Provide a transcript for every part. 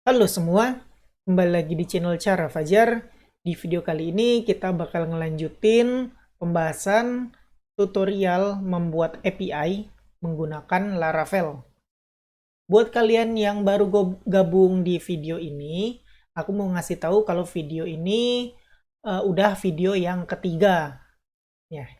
Halo semua, kembali lagi di channel Cara Fajar. Di video kali ini kita bakal ngelanjutin pembahasan tutorial membuat API menggunakan Laravel. Buat kalian yang baru gabung di video ini, aku mau ngasih tahu kalau video ini udah video yang ketiga.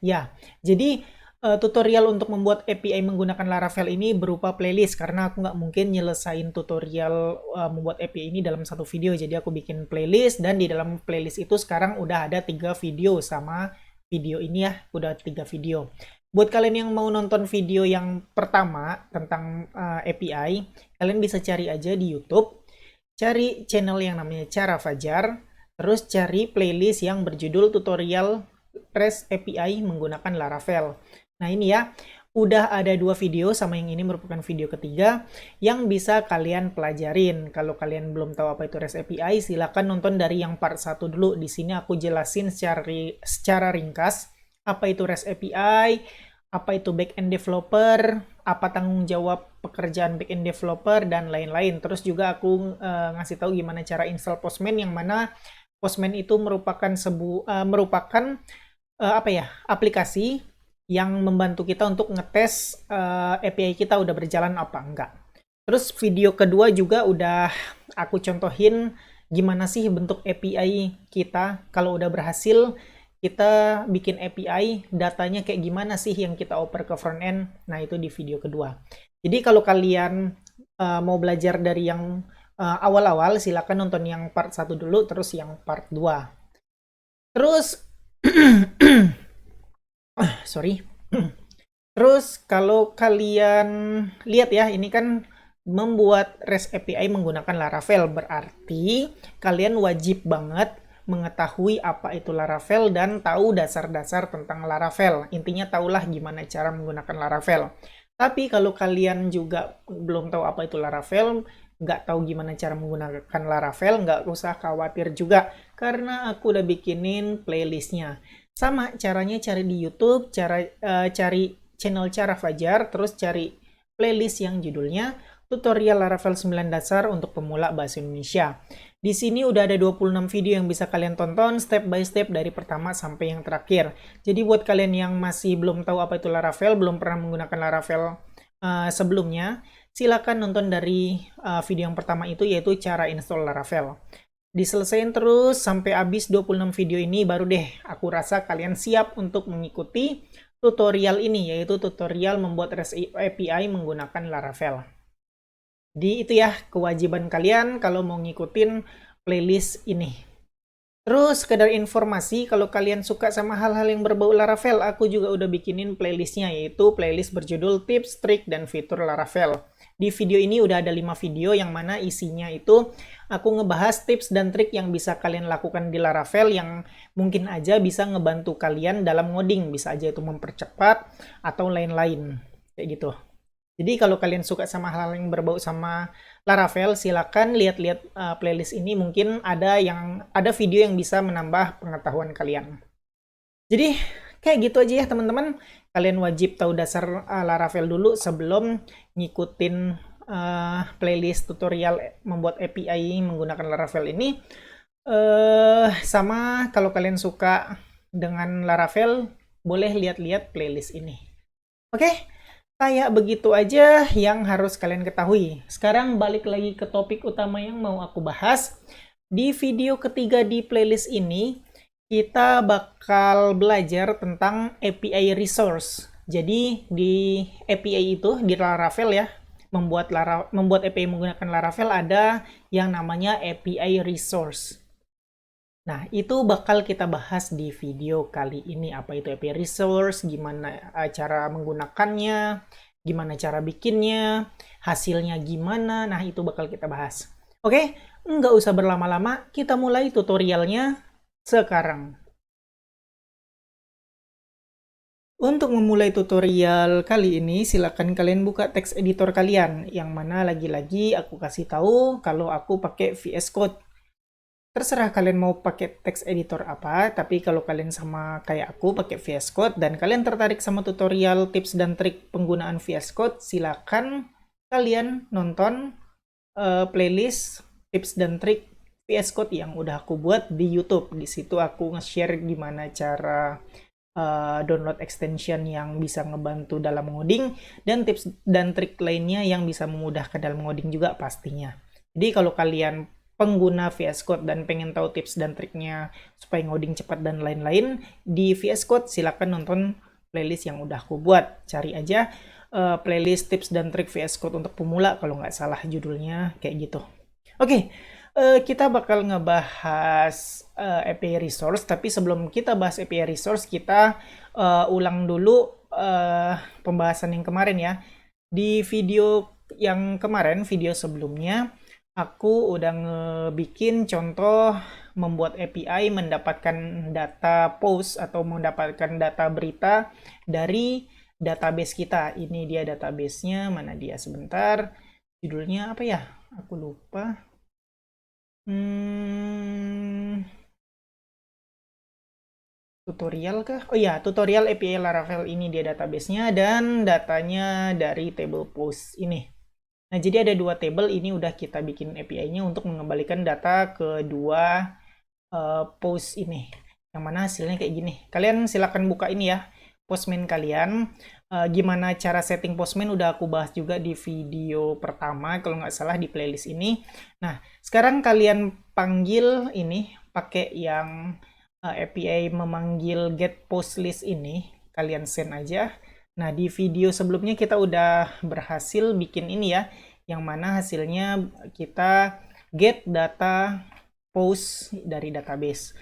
Ya. Jadi tutorial untuk membuat API menggunakan Laravel ini berupa playlist karena aku nggak mungkin nyelesain tutorial membuat API ini dalam satu video. Jadi aku bikin playlist dan di dalam playlist itu sekarang udah ada 3 video sama video ini ya, udah 3 video. Buat kalian yang mau nonton video yang pertama tentang API, kalian bisa cari aja di YouTube, cari channel yang namanya Cara Fajar, terus cari playlist yang berjudul tutorial REST API menggunakan Laravel. Nah ini ya, udah ada 2 video sama yang ini merupakan video ketiga yang bisa kalian pelajarin. Kalau kalian belum tahu apa itu REST API, silakan nonton dari yang part 1 dulu. Di sini aku jelasin secara ringkas apa itu REST API, apa itu backend developer, apa tanggung jawab pekerjaan backend developer, dan lain-lain. Terus juga aku ngasih tahu gimana cara install Postman, yang mana Postman itu merupakan aplikasi yang membantu kita untuk ngetes API kita udah berjalan apa enggak. Terus video kedua juga udah aku contohin gimana sih bentuk API kita kalau udah berhasil kita bikin API, datanya kayak gimana sih yang kita oper ke front end. Nah, itu di video kedua. Jadi kalau kalian mau belajar dari yang awal-awal, silakan nonton yang part 1 dulu, terus yang part 2. Terus, sorry. Terus kalau kalian lihat ya, ini kan membuat REST API menggunakan Laravel. Berarti kalian wajib banget mengetahui apa itu Laravel dan tahu dasar-dasar tentang Laravel. Intinya tahulah gimana cara menggunakan Laravel. Tapi kalau kalian juga belum tahu apa itu Laravel, nggak tahu gimana cara menggunakan Laravel, nggak usah khawatir juga, karena aku udah bikinin playlistnya. Sama caranya cari di YouTube, cari channel Cara Fajar, terus cari playlist yang judulnya Tutorial Laravel 9 Dasar untuk Pemula Bahasa Indonesia. Di sini udah ada 26 video yang bisa kalian tonton step by step dari pertama sampai yang terakhir. Jadi buat kalian yang masih belum tahu apa itu Laravel, belum pernah menggunakan Laravel sebelumnya, silakan nonton dari video yang pertama itu, yaitu cara install Laravel. Diselesain terus sampai habis 26 video ini, baru deh aku rasa kalian siap untuk mengikuti tutorial ini, yaitu tutorial membuat REST API menggunakan Laravel. Jadi itu ya kewajiban kalian kalau mau ngikutin playlist ini. Terus sekedar informasi, kalau kalian suka sama hal-hal yang berbau Laravel, aku juga udah bikinin playlistnya, yaitu playlist berjudul Tips, Trik, dan Fitur Laravel. Di video ini udah ada 5 video yang mana isinya itu aku ngebahas tips dan trik yang bisa kalian lakukan di Laravel yang mungkin aja bisa ngebantu kalian dalam ngoding. Bisa aja itu mempercepat atau lain-lain. Kayak gitu. Jadi kalau kalian suka sama hal yang berbau sama Laravel, silakan lihat-lihat playlist ini. Mungkin ada video yang bisa menambah pengetahuan kalian. Jadi kayak gitu aja ya teman-teman. Kalian wajib tahu dasar Laravel dulu sebelum ngikutin playlist tutorial membuat API menggunakan Laravel ini. Sama kalau kalian suka dengan Laravel, boleh lihat-lihat playlist ini. Oke, kayak begitu aja yang harus kalian ketahui. Sekarang balik lagi ke topik utama yang mau aku bahas. Di video ketiga di playlist ini, kita bakal belajar tentang API resource. Jadi di API itu, di Laravel ya, membuat API menggunakan Laravel ada yang namanya API resource. Nah, itu bakal kita bahas di video kali ini. Apa itu API resource, gimana cara menggunakannya, gimana cara bikinnya, hasilnya gimana. Nah, itu bakal kita bahas. Oke, nggak usah berlama-lama, kita mulai tutorialnya sekarang. Untuk memulai tutorial kali ini, silakan kalian buka text editor kalian, yang mana lagi-lagi aku kasih tahu kalau aku pakai VS Code. Terserah kalian mau pakai text editor apa, tapi kalau kalian sama kayak aku pakai VS Code dan kalian tertarik sama tutorial tips dan trik penggunaan VS Code, silakan kalian nonton playlist tips dan trik VS Code yang udah aku buat di YouTube. Di situ aku nge-share gimana cara download extension yang bisa ngebantu dalam ngoding, dan tips dan trik lainnya yang bisa memudahkan dalam ngoding juga pastinya. Jadi kalau kalian pengguna VS Code dan pengen tahu tips dan triknya supaya ngoding cepat dan lain-lain, di VS Code silakan nonton playlist yang udah aku buat. Cari aja playlist tips dan trik VS Code untuk pemula, kalau nggak salah judulnya kayak gitu. Oke, kita bakal ngebahas API resource, tapi sebelum kita bahas API resource, kita ulang dulu pembahasan yang kemarin ya. Di video yang kemarin, video sebelumnya, aku udah ngebikin contoh membuat API mendapatkan data post atau mendapatkan data berita dari database kita. Ini dia database-nya, mana dia sebentar. Judulnya apa ya? Aku lupa. Tutorial kah? Oh iya, tutorial API Laravel, ini dia database-nya, dan datanya dari table post ini. Nah, jadi ada dua table, ini udah kita bikin API-nya untuk mengembalikan data ke dua post ini. Yang mana hasilnya kayak gini. Kalian silakan buka ini ya, Postman kalian. Gimana cara setting Postman udah aku bahas juga di video pertama, kalau nggak salah di playlist ini. Nah, sekarang kalian panggil ini, pakai yang API memanggil get post list ini, kalian send aja. Nah, di video sebelumnya kita udah berhasil bikin ini ya, yang mana hasilnya kita get data post dari database.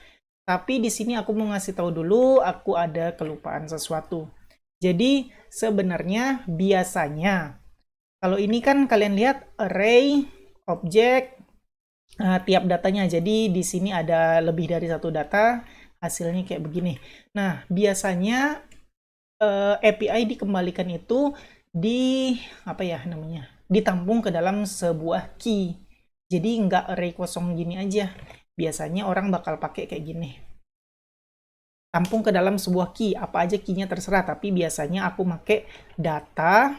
Tapi di sini aku mau ngasih tahu dulu, aku ada kelupaan sesuatu. Jadi sebenarnya biasanya kalau ini kan kalian lihat array, objek, tiap datanya. Jadi di sini ada lebih dari satu data, hasilnya kayak begini. Nah, biasanya API dikembalikan itu di apa ya namanya? Ditampung ke dalam sebuah key. Jadi nggak array kosong gini aja. Biasanya orang bakal pakai kayak gini. Tampung ke dalam sebuah key, apa aja key-nya terserah, tapi biasanya aku pakai data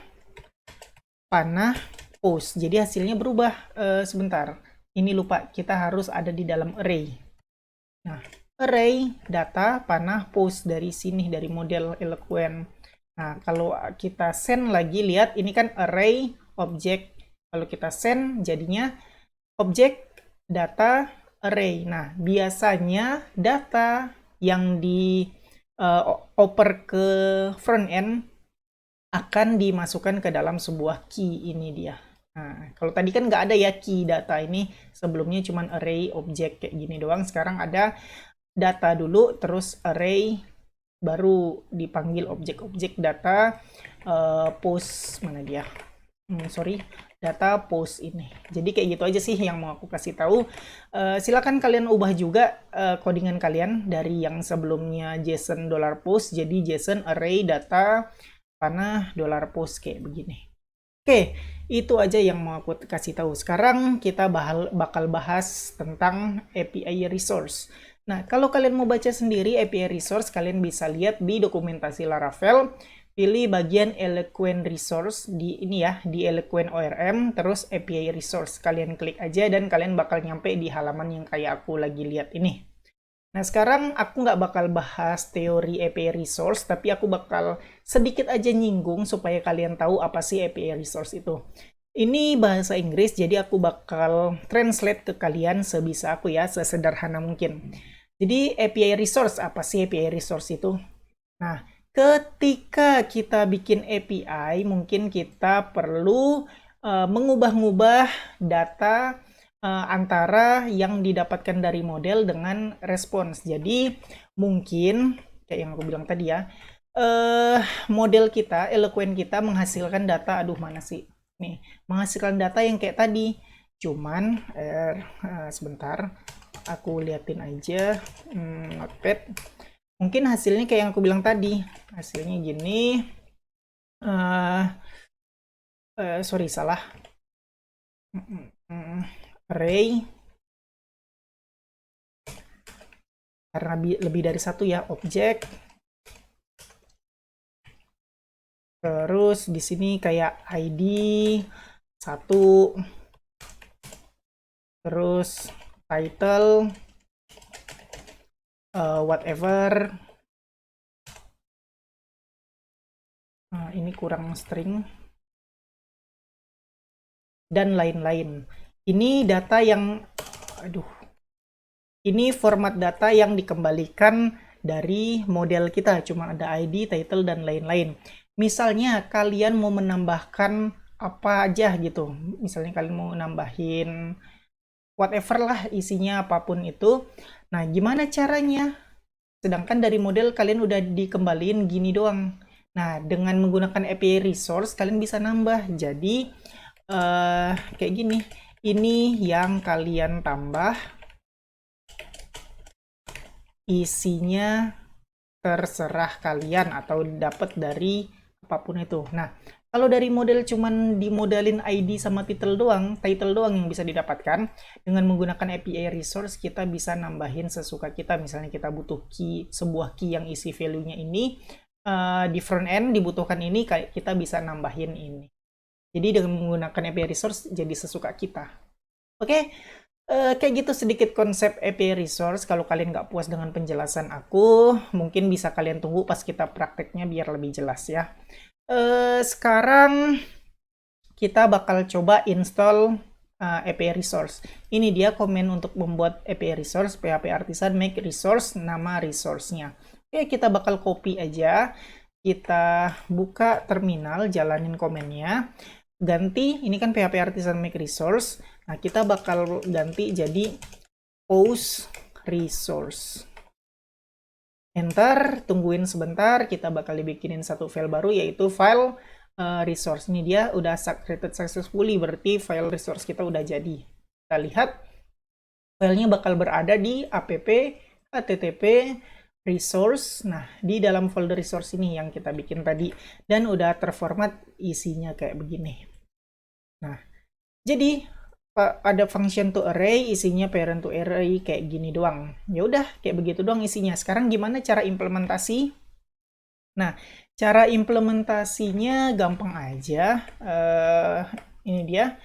panah post. Jadi hasilnya berubah. Sebentar. Ini lupa, kita harus ada di dalam array. Nah, array data panah post dari sini, dari model Eloquent. Nah, kalau kita send lagi, lihat ini kan array objek. Kalau kita send jadinya objek data array. Nah, biasanya data yang di oper ke front end akan dimasukkan ke dalam sebuah key, ini dia. Nah, kalau tadi kan nggak ada ya key data ini, sebelumnya cuma array objek kayak gini doang. Sekarang ada data dulu, terus array, baru dipanggil objek-objek data post, mana dia? Sorry, data post ini. Jadi kayak gitu aja sih yang mau aku kasih tahu. Silakan kalian ubah juga codingan kalian dari yang sebelumnya JSON $post jadi JSON array data panah $post kayak begini. Oke, itu aja yang mau aku kasih tahu. Sekarang kita bakal bahas tentang API resource. Nah, kalau kalian mau baca sendiri API resource, kalian bisa lihat di dokumentasi Laravel. Pilih bagian Eloquent Resource di ini ya, di Eloquent ORM, terus API Resource. Kalian klik aja dan kalian bakal nyampe di halaman yang kayak aku lagi lihat ini. Nah, sekarang aku nggak bakal bahas teori API Resource, tapi aku bakal sedikit aja nyinggung supaya kalian tahu apa sih API Resource itu. Ini bahasa Inggris, jadi aku bakal translate ke kalian sebisa aku ya, sesederhana mungkin. Jadi API Resource, apa sih API Resource itu? Nah, ketika kita bikin API, mungkin kita perlu mengubah-ubah data antara yang didapatkan dari model dengan respons. Jadi, mungkin, kayak yang aku bilang tadi ya, model kita, Eloquent kita menghasilkan data, aduh mana sih? Nih, menghasilkan data yang kayak tadi. Cuman, sebentar, aku liatin aja, notepad. Mungkin hasilnya kayak yang aku bilang tadi, hasilnya gini. Sorry, salah. Array. Karena lebih dari satu ya, objek. Terus di sini kayak ID 1. terus title, whatever. Nah, ini kurang string dan lain-lain. Ini data yang, ini format data yang dikembalikan dari model kita, cuma ada ID, title, dan lain-lain. Misalnya kalian mau menambahkan apa aja gitu, misalnya kalian mau nambahin whatever lah isinya, apapun itu. Nah, gimana caranya? Sedangkan dari model kalian udah dikembaliin gini doang. Nah, dengan menggunakan API resource kalian bisa nambah. Jadi kayak gini. Ini yang kalian tambah, isinya terserah kalian atau dapat dari apapun itu. Nah, kalau dari model cuman dimodalin ID sama title doang yang bisa didapatkan, dengan menggunakan API resource kita bisa nambahin sesuka kita. Misalnya kita butuh key, sebuah key yang isi value-nya ini, di front end dibutuhkan ini, kita bisa nambahin ini. Jadi dengan menggunakan API resource jadi sesuka kita. Oke, kayak gitu sedikit konsep API resource. Kalau kalian nggak puas dengan penjelasan aku, mungkin bisa kalian tunggu pas kita prakteknya biar lebih jelas ya. Sekarang kita bakal coba install API resource. Ini dia komen untuk membuat API resource, PHP Artisan make resource, nama resource-nya. Oke, kita bakal copy aja. Kita buka terminal, jalanin komennya. Ganti, ini kan PHP Artisan make resource. Nah, kita bakal ganti jadi post resource. Enter, tungguin sebentar, kita bakal dibikinin satu file baru, yaitu file resource. Ini dia udah created successfully, berarti file resource kita udah jadi. Kita lihat, filenya bakal berada di app http resource. Nah, di dalam folder resource ini yang kita bikin tadi, dan udah terformat isinya kayak begini. Nah, jadi ada function to array, isinya parent to array kayak gini doang. Ya udah, kayak begitu doang isinya. Sekarang gimana cara implementasi? Nah, cara implementasinya gampang aja. Ini dia.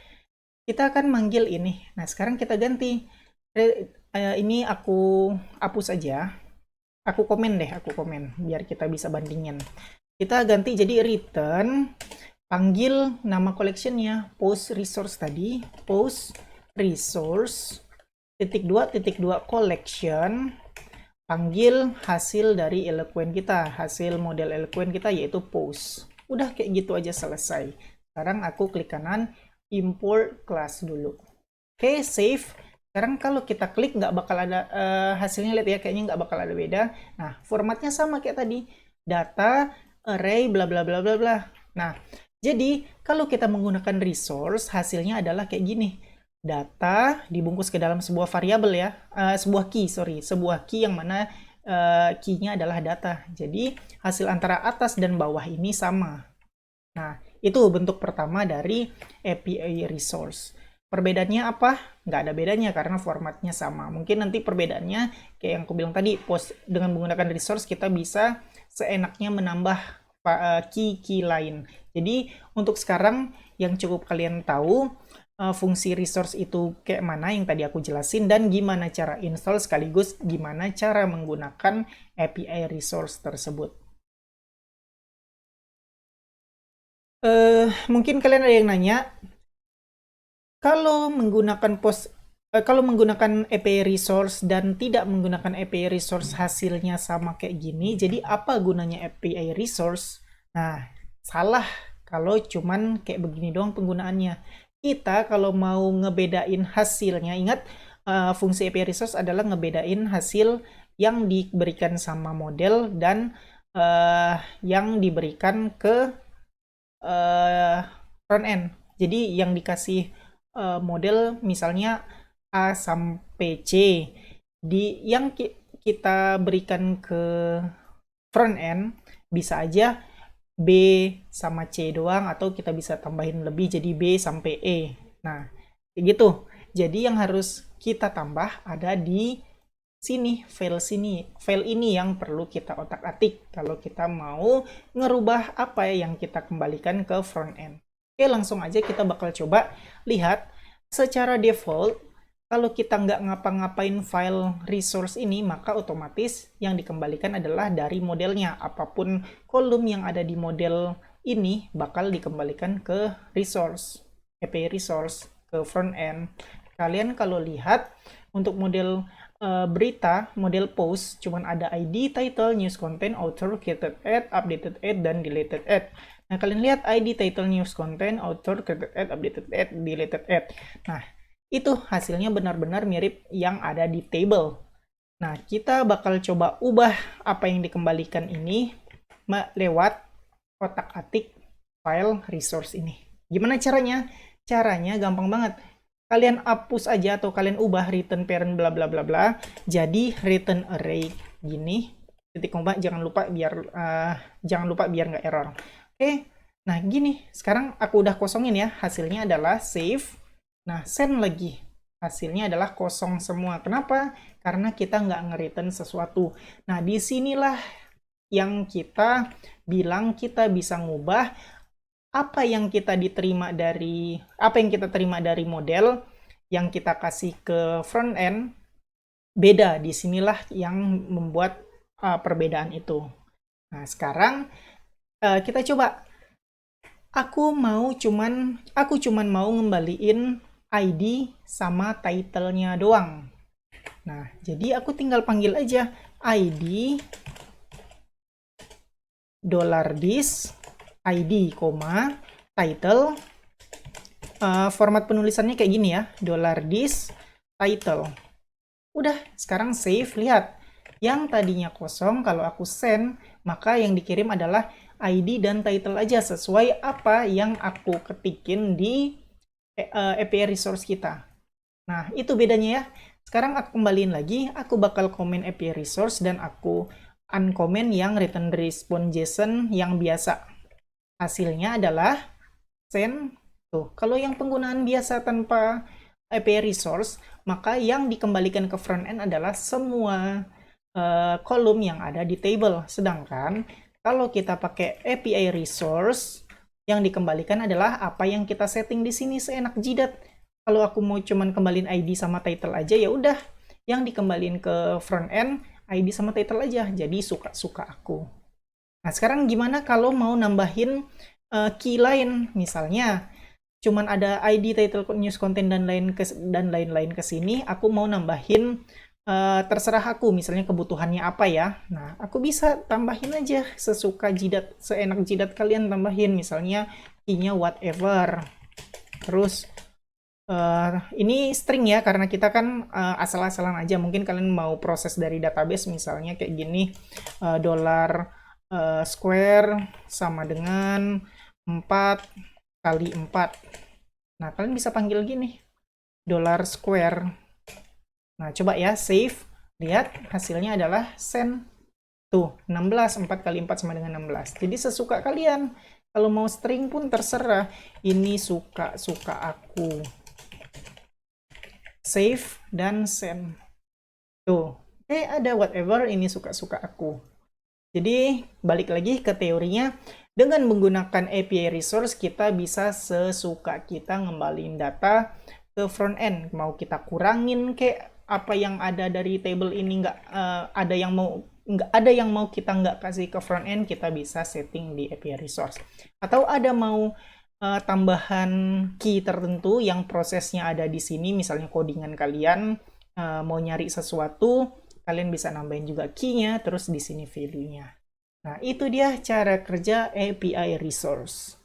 Kita akan manggil ini. Nah, sekarang kita ganti. Ini aku hapus aja. Aku komen deh, aku komen biar kita bisa bandingin. Kita ganti jadi return, panggil nama collectionnya, post resource tadi, post resource _2 collection, panggil hasil dari Eloquent kita, hasil model Eloquent kita yaitu post. Udah kayak gitu aja selesai. Sekarang aku klik kanan, import class dulu. Oke, save. Sekarang kalau kita klik nggak bakal ada hasilnya, lihat ya, kayaknya nggak bakal ada beda. Nah, formatnya sama kayak tadi, data, array, bla bla bla bla bla. Nah, jadi kalau kita menggunakan resource, hasilnya adalah kayak gini. Data dibungkus ke dalam sebuah variabel ya, sebuah key yang mana key-nya adalah data. Jadi hasil antara atas dan bawah ini sama. Nah, itu bentuk pertama dari API resource. Perbedaannya apa? Nggak ada bedanya karena formatnya sama. Mungkin nanti perbedaannya kayak yang aku bilang tadi, post dengan menggunakan resource kita bisa seenaknya menambah key lain. Jadi untuk sekarang yang cukup kalian tahu fungsi resource itu kayak mana yang tadi aku jelasin, dan gimana cara install sekaligus gimana cara menggunakan API resource tersebut. Mungkin kalian ada yang nanya, kalau menggunakan API resource dan tidak menggunakan API resource hasilnya sama kayak gini, jadi apa gunanya API resource? Nah, salah kalau cuman kayak begini doang penggunaannya. Kita kalau mau ngebedain hasilnya, ingat fungsi API resource adalah ngebedain hasil yang diberikan sama model dan yang diberikan ke front end. Jadi yang dikasih model misalnya A sampai C, yang kita berikan ke front end bisa aja B sama C doang, atau kita bisa tambahin lebih jadi B sampai E. Nah, kayak gitu. Jadi yang harus kita tambah ada di sini, file ini yang perlu kita otak-atik kalau kita mau ngerubah apa yang kita kembalikan ke front end. Oke, langsung aja kita bakal coba lihat. Secara default Kalau kita nggak ngapa-ngapain file resource ini, maka otomatis yang dikembalikan adalah dari modelnya. Apapun kolom yang ada di model ini bakal dikembalikan ke resource, API resource, ke front end. Kalian kalau lihat untuk model berita, model post, cuman ada ID, title, news content, author, created ad, updated ad, dan deleted ad. Nah, kalian lihat ID, title, news content, author, created ad, updated ad, deleted ad. Nah, itu hasilnya benar-benar mirip yang ada di table. Nah, kita bakal coba ubah apa yang dikembalikan ini lewat otak-atik file resource ini. Gimana caranya? Caranya gampang banget. Kalian hapus aja atau kalian ubah return parent bla bla bla bla jadi return array gini. Titik koma, jangan lupa biar nggak error. Oke. Nah, gini. Sekarang aku udah kosongin ya. Hasilnya adalah save. Nah, send lagi. Hasilnya adalah kosong semua. Kenapa? Karena kita nggak nge-return sesuatu. Nah, disinilah yang kita bilang kita bisa ngubah apa yang kita terima dari model yang kita kasih ke front end. Beda. Disinilah yang membuat perbedaan itu. Nah, sekarang kita coba. Aku cuman mau ngembaliin ID sama title-nya doang. Nah, jadi aku tinggal panggil aja ID $dis ID, title. Format penulisannya kayak gini ya, $dis title. Udah, sekarang save. Lihat, yang tadinya kosong kalau aku send, maka yang dikirim adalah ID dan title aja sesuai apa yang aku ketikin di API resource kita. Nah, itu bedanya ya. Sekarang aku kembaliin lagi, aku bakal komen API resource dan aku uncomment yang return response JSON yang biasa. Hasilnya adalah send. Tuh, kalau yang penggunaan biasa tanpa API resource, maka yang dikembalikan ke front end adalah semua kolom yang ada di table. Sedangkan kalau kita pakai API resource, yang dikembalikan adalah apa yang kita setting di sini seenak jidat. Kalau aku mau cuman kembaliin ID sama title aja, ya udah, yang dikembaliin ke front end ID sama title aja. Jadi suka-suka aku. Nah, sekarang gimana kalau mau nambahin key lain? Misalnya cuman ada ID, title, news content dan lain-lain ke sini, aku mau nambahin terserah aku, misalnya kebutuhannya apa ya. Nah, aku bisa tambahin aja sesuka jidat, seenak jidat kalian tambahin. Misalnya key-nya whatever. Terus ini string ya, karena kita kan asal-asalan aja. Mungkin kalian mau proses dari database, misalnya kayak gini, $square sama dengan 4 kali 4. Nah, kalian bisa panggil gini, $square. Nah, coba ya, save. Lihat, hasilnya adalah send. Tuh, 16. 4 kali 4 sama dengan 16. Jadi sesuka kalian. Kalau mau string pun terserah. Ini suka-suka aku. Save dan send. Tuh, ada whatever, ini suka-suka aku. Jadi, balik lagi ke teorinya. Dengan menggunakan API resource, kita bisa sesuka kita ngembaliin data ke front end. Mau kita kurangin kayak apa yang ada dari table ini, nggak ada yang mau kita nggak kasih ke front end, kita bisa setting di API resource. Atau ada mau tambahan key tertentu yang prosesnya ada di sini, misalnya codingan kalian mau nyari sesuatu, kalian bisa nambahin juga key-nya, terus di sini value-nya. Nah, itu dia cara kerja API resource.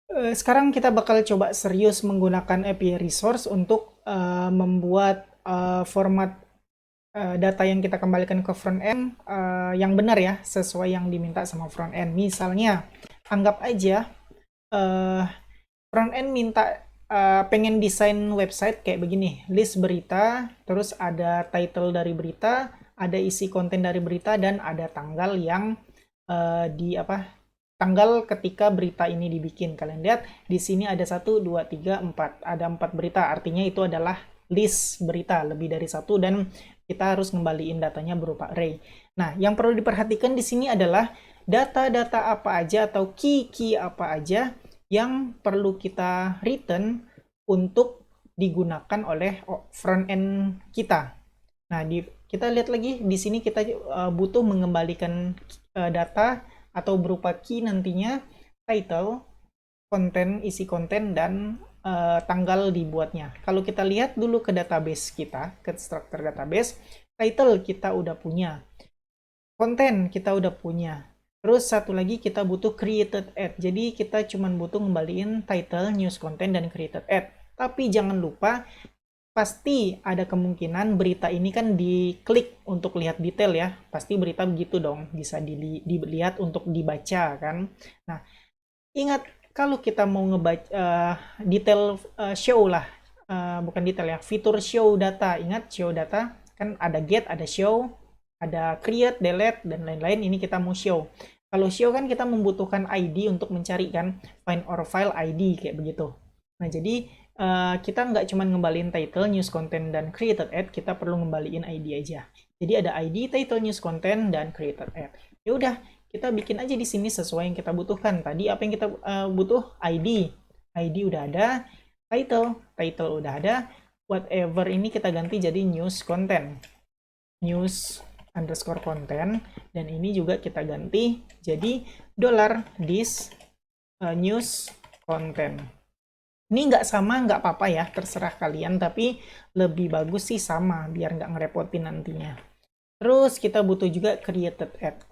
Sekarang kita bakal coba serius menggunakan API resource untuk membuat format data yang kita kembalikan ke front end yang benar ya, sesuai yang diminta sama front end. Misalnya, anggap aja front end minta pengen desain website kayak begini, list berita, terus ada title dari berita, ada isi konten dari berita, dan ada tanggal yang tanggal ketika berita ini dibikin. Kalian lihat di sini ada 1, 2, 3, 4. Ada 4 berita, artinya itu adalah list berita, lebih dari 1, dan kita harus ngembaliin datanya berupa array. Nah, yang perlu diperhatikan di sini adalah data-data apa aja atau key-key apa aja yang perlu kita return untuk digunakan oleh front end kita. Nah, kita lihat lagi di sini kita butuh mengembalikan data atau berupa key nantinya, title, konten, isi konten, dan tanggal dibuatnya. Kalau kita lihat dulu ke database kita, ke struktur database, title kita udah punya, konten kita udah punya. Terus satu lagi kita butuh created ad. Jadi kita cuma butuh ngembaliin title, news content, dan created ad. Tapi jangan lupa, pasti ada kemungkinan berita ini kan diklik untuk lihat detail ya. Pasti berita begitu dong, bisa dilihat untuk dibaca kan. Nah, ingat kalau kita mau ngebaca detail show lah, bukan detail ya, fitur show data. Ingat show data kan ada get, ada show, ada create, delete, dan lain-lain. Ini kita mau show. Kalau show kan kita membutuhkan ID untuk mencari kan, find or file ID kayak begitu. Nah, jadi kita nggak cuma ngembaliin title, news content, dan created ad, kita perlu ngembaliin ID aja. Jadi ada ID, title, news content, dan created ad. Ya udah, kita bikin aja di sini sesuai yang kita butuhkan. Tadi apa yang kita butuh? ID. ID udah ada, title udah ada, whatever ini kita ganti jadi news content. News underscore content, dan ini juga kita ganti jadi $this news content. Ini nggak sama nggak apa-apa ya, terserah kalian, tapi lebih bagus sih sama biar nggak ngerepotin nantinya. Terus kita butuh juga created ad,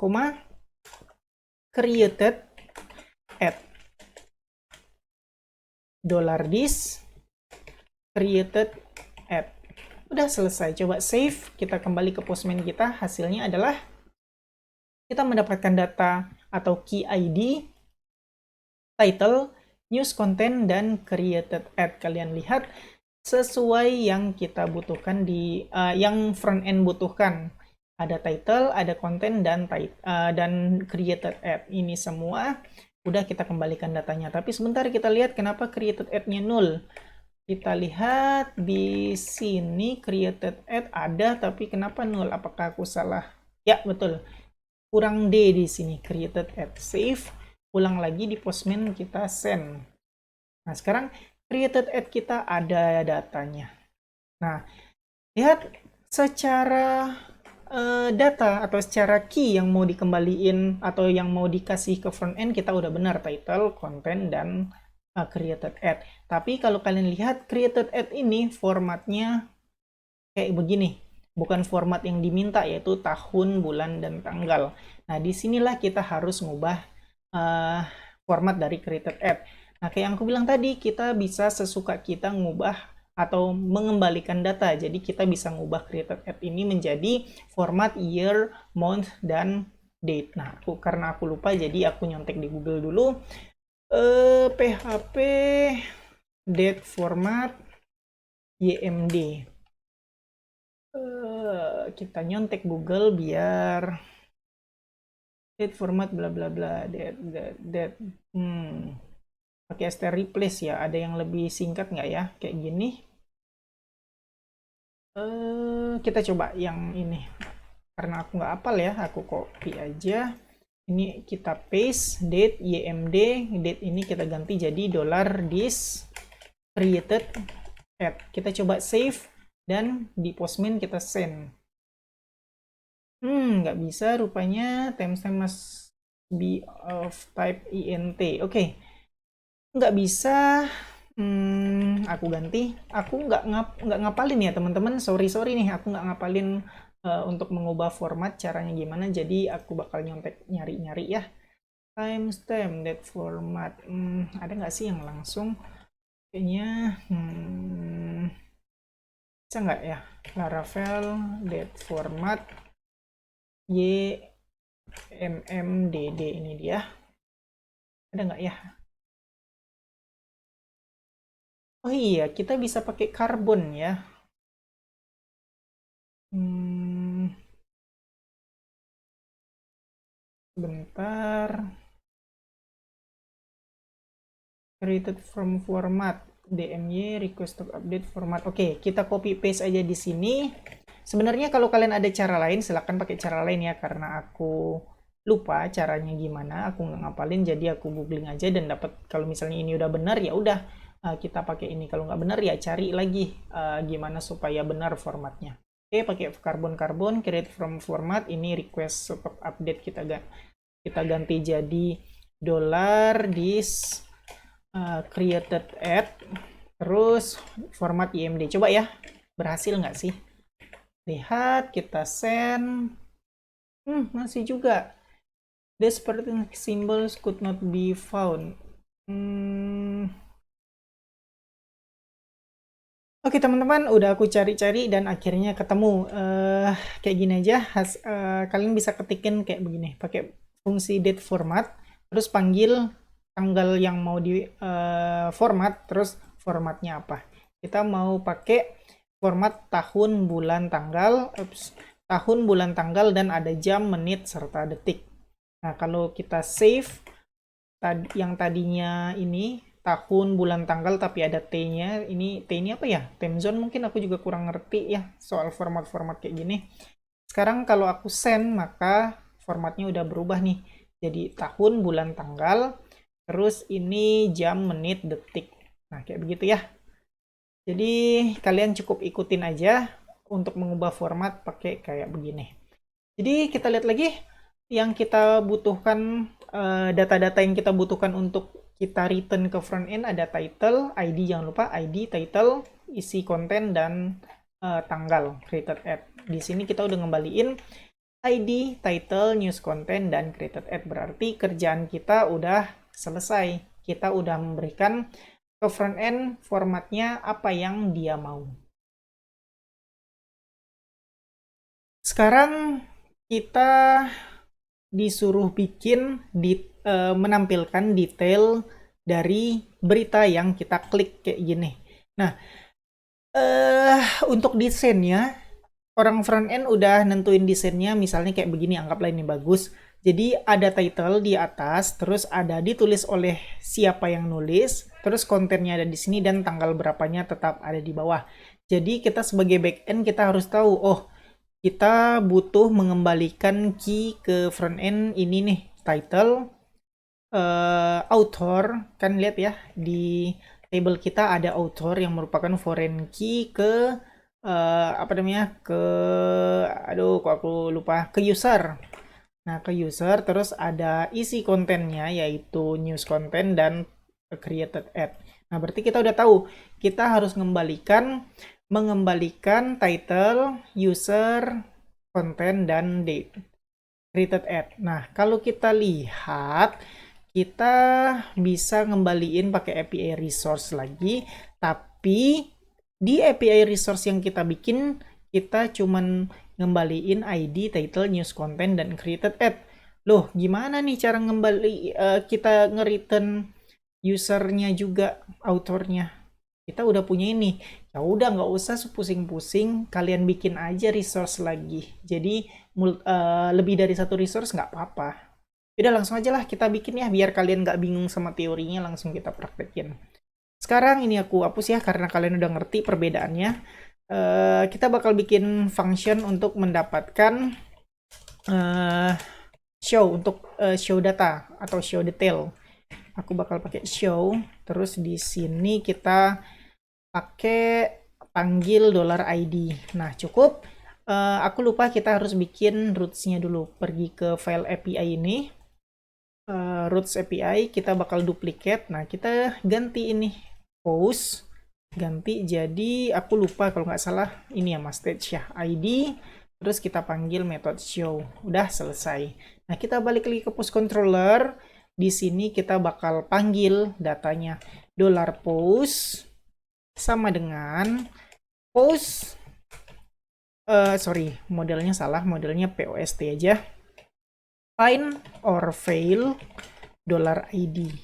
created ad $this created ad. Udah selesai, coba save, kita kembali ke Postman kita, hasilnya adalah kita mendapatkan data atau key ID, title, news content, dan created ad. Kalian lihat sesuai yang kita butuhkan yang front end butuhkan. Ada title, ada konten, dan created ad. Ini semua udah kita kembalikan datanya. Tapi sebentar kita lihat kenapa created ad-nya 0. Kita lihat di sini created ad ada, tapi kenapa 0? Apakah aku salah? Ya, betul. Kurang D di sini, created ad. Save, ulang lagi di Postman, kita send. Nah, sekarang created ad kita ada datanya. Nah, lihat secara data atau secara key yang mau dikembaliin atau yang mau dikasih ke front end kita udah benar, title, konten, dan created ad. Tapi kalau kalian lihat created ad ini formatnya kayak begini, bukan format yang diminta, yaitu tahun, bulan, dan tanggal. Nah, disinilah kita harus ngubah format dari created ad. Nah, kayak yang aku bilang tadi, kita bisa sesuka kita ngubah atau mengembalikan data. Jadi kita bisa ngubah created ad ini menjadi format year, month, dan date. Nah, karena aku lupa, jadi aku nyontek di Google dulu. PHP date format YMD. Kita nyontek Google biar date format bla bla bla date. Pakai str replace ya. Ada yang lebih singkat nggak ya? Kayak gini. Kita coba yang ini. Karena aku nggak hafal ya, aku copy aja. Ini kita paste date YMD, date ini kita ganti jadi $this created ad. Kita coba save dan di Postman kita send. Nggak bisa rupanya, timestamp must be of type int. Oke. Nggak bisa. Aku ganti. Aku nggak ngapalin ya teman-teman. Sorry nih, aku nggak ngapalin untuk mengubah format caranya gimana, jadi aku bakal nyontek nyari-nyari ya. Timestamp date format, ada nggak sih yang langsung? Kayaknya bisa nggak ya? Laravel date format YMMDD, ini dia. Ada nggak ya? Oh iya, kita bisa pakai Carbon ya. Bentar. Created from format. DMY request to update format. Oke, kita copy paste aja di sini. Sebenarnya kalau kalian ada cara lain, silahkan pakai cara lain ya. Karena aku lupa caranya gimana, aku nggak ngapalin, jadi aku googling aja dan dapat. Kalau misalnya ini udah benar, ya udah kita pakai ini. Kalau nggak benar ya cari lagi gimana supaya benar formatnya. Oke, pakai karbon create from format. Ini request stop update kita ganti jadi $this created at, terus format IMD. Coba ya, berhasil nggak sih? Lihat, kita send. Masih juga. This certain symbols could not be found. Oke teman-teman, udah aku cari-cari dan akhirnya ketemu. Kayak gini aja. Kalian bisa ketikin kayak begini, pakai fungsi date format, terus panggil tanggal yang mau di format, terus formatnya apa. Kita mau pakai format tahun, bulan, tanggal, tahun, bulan, tanggal, dan ada jam, menit, serta detik. Nah, kalau kita save yang tadinya ini tahun, bulan, tanggal, tapi ada T-nya. T ini apa ya? Time zone mungkin, aku juga kurang ngerti ya soal format-format kayak gini. Sekarang kalau aku send, maka formatnya udah berubah nih. Jadi tahun, bulan, tanggal, terus ini jam, menit, detik. Nah, kayak begitu ya. Jadi kalian cukup ikutin aja untuk mengubah format pakai kayak begini. Jadi kita lihat lagi yang kita butuhkan, data-data yang kita butuhkan untuk kita return ke front end ada title, ID, jangan lupa ID, title, isi konten, dan tanggal created at. Di sini kita udah ngembaliin ID, title, news content, dan created at. Berarti kerjaan kita udah selesai. Kita udah memberikan ke front end formatnya apa yang dia mau. Sekarang kita disuruh bikin menampilkan detail dari berita yang kita klik kayak gini. Nah, untuk desainnya, orang front end udah nentuin desainnya, misalnya kayak begini, anggaplah ini bagus. Jadi ada title di atas, terus ada ditulis oleh siapa yang nulis, terus kontennya ada di sini, dan tanggal berapanya tetap ada di bawah. Jadi kita sebagai backend kita harus tahu, oh kita butuh mengembalikan key ke front end ini nih, title, author, kan lihat ya di table kita ada author yang merupakan foreign key ke apa namanya, aduh kok aku lupa, ke user. Nah, ke user, terus ada isi kontennya yaitu news content dan created ad. Nah, berarti kita udah tahu kita harus mengembalikan title, user, content, dan date, created ad. Nah, kalau kita lihat, kita bisa ngembaliin pakai API resource lagi, tapi di API resource yang kita bikin, kita cuman ngembaliin ID, title, news content, dan created ad. Loh, gimana nih cara kita nge-return usernya juga, autornya? Kita udah punya ini. Ya udah, nggak usah pusing-pusing, kalian bikin aja resource lagi. Jadi lebih dari satu resource nggak apa-apa. Udah langsung aja lah kita bikin ya, biar kalian nggak bingung sama teorinya, langsung kita praktekin. Sekarang ini aku hapus ya, karena kalian udah ngerti perbedaannya. Kita bakal bikin function untuk mendapatkan show, untuk show data atau show detail. Aku bakal pakai show, terus di sini kita pakai panggil $ID. Nah, cukup. Aku lupa kita harus bikin roots-nya dulu. Pergi ke file API ini. Roots API, kita bakal duplicate. Nah, kita ganti ini. Post. Ganti jadi, aku lupa kalau nggak salah, ini ya mas, stage ya. ID. Terus kita panggil method show. Udah selesai. Nah, kita balik lagi ke post controller. Di sini kita bakal panggil datanya. $post sama dengan post, sorry, modelnya salah, modelnya POST aja. Find or fail $ID.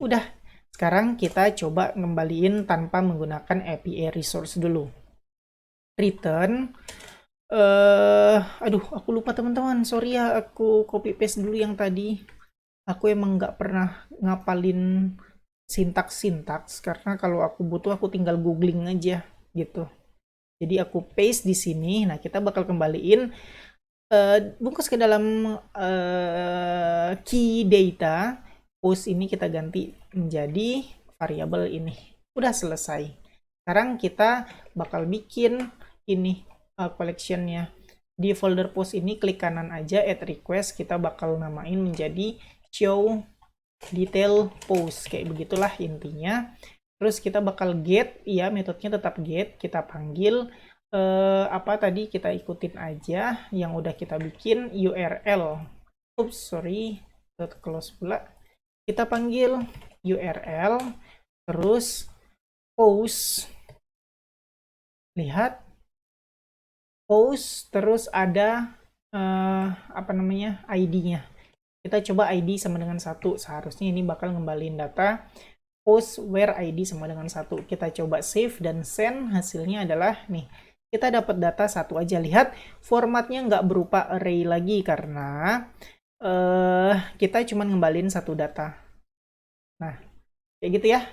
Udah, sekarang kita coba ngembaliin tanpa menggunakan API resource dulu. Return, aduh, aku lupa teman-teman, sorry ya, aku copy paste dulu yang tadi. Aku emang nggak pernah ngapalin sintaks, karena kalau aku butuh aku tinggal googling aja gitu. Jadi aku paste di sini. Nah, kita bakal kembaliin, bungkus ke dalam key data. Post ini kita ganti menjadi variabel ini. Udah selesai. Sekarang kita bakal bikin ini collection-nya. Di folder post ini klik kanan aja, add request, kita bakal namain menjadi show detail post. Kayak begitulah intinya. Terus kita bakal get, ya metodenya tetap get, kita panggil apa tadi, kita ikutin aja yang udah kita bikin URL. Oops, sorry, kita close pula. Kita panggil URL, terus post, lihat post, terus ada apa namanya, ID-nya. Kita coba ID sama dengan 1, seharusnya ini bakal ngembaliin data post where ID sama dengan 1. Kita coba save dan send, hasilnya adalah nih, kita dapat data 1 aja. Lihat formatnya nggak berupa array lagi karena kita cuma ngembaliin 1 data. Nah, kayak gitu ya.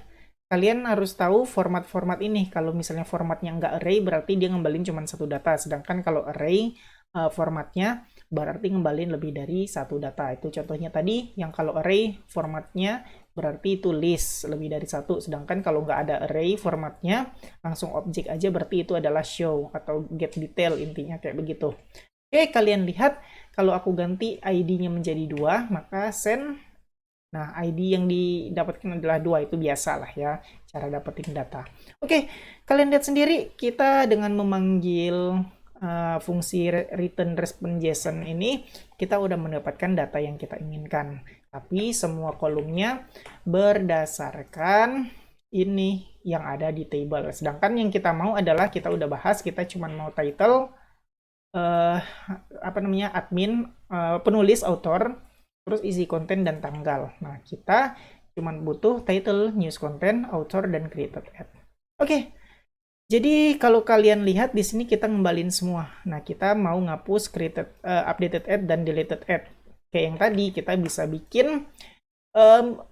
Kalian harus tahu format-format ini. Kalau misalnya formatnya nggak array, berarti dia ngembalin cuma 1 data. Sedangkan kalau array, formatnya berarti ngembalin lebih dari 1 data. Itu contohnya tadi, yang kalau array formatnya berarti itu list, lebih dari 1. Sedangkan kalau nggak ada array formatnya, langsung objek aja, berarti itu adalah show atau get detail, intinya kayak begitu. Oke, kalian lihat, kalau aku ganti ID-nya menjadi 2, maka send. Nah, ID yang didapatkan adalah 2, itu biasalah ya, cara dapetin data. Oke, kalian lihat sendiri, kita dengan memanggil fungsi return response JSON ini, kita udah mendapatkan data yang kita inginkan. Tapi semua kolomnya berdasarkan ini yang ada di table. Sedangkan yang kita mau adalah, kita udah bahas, kita cuma mau title, apa namanya, admin, penulis, author, terus isi konten dan tanggal. Nah, kita cuma butuh title, news content, author, dan created ad. Oke, jadi kalau kalian lihat di sini kita ngembalin semua. Nah, kita mau ngapus created, updated ad, dan deleted ad. Kayak yang tadi, kita bisa bikin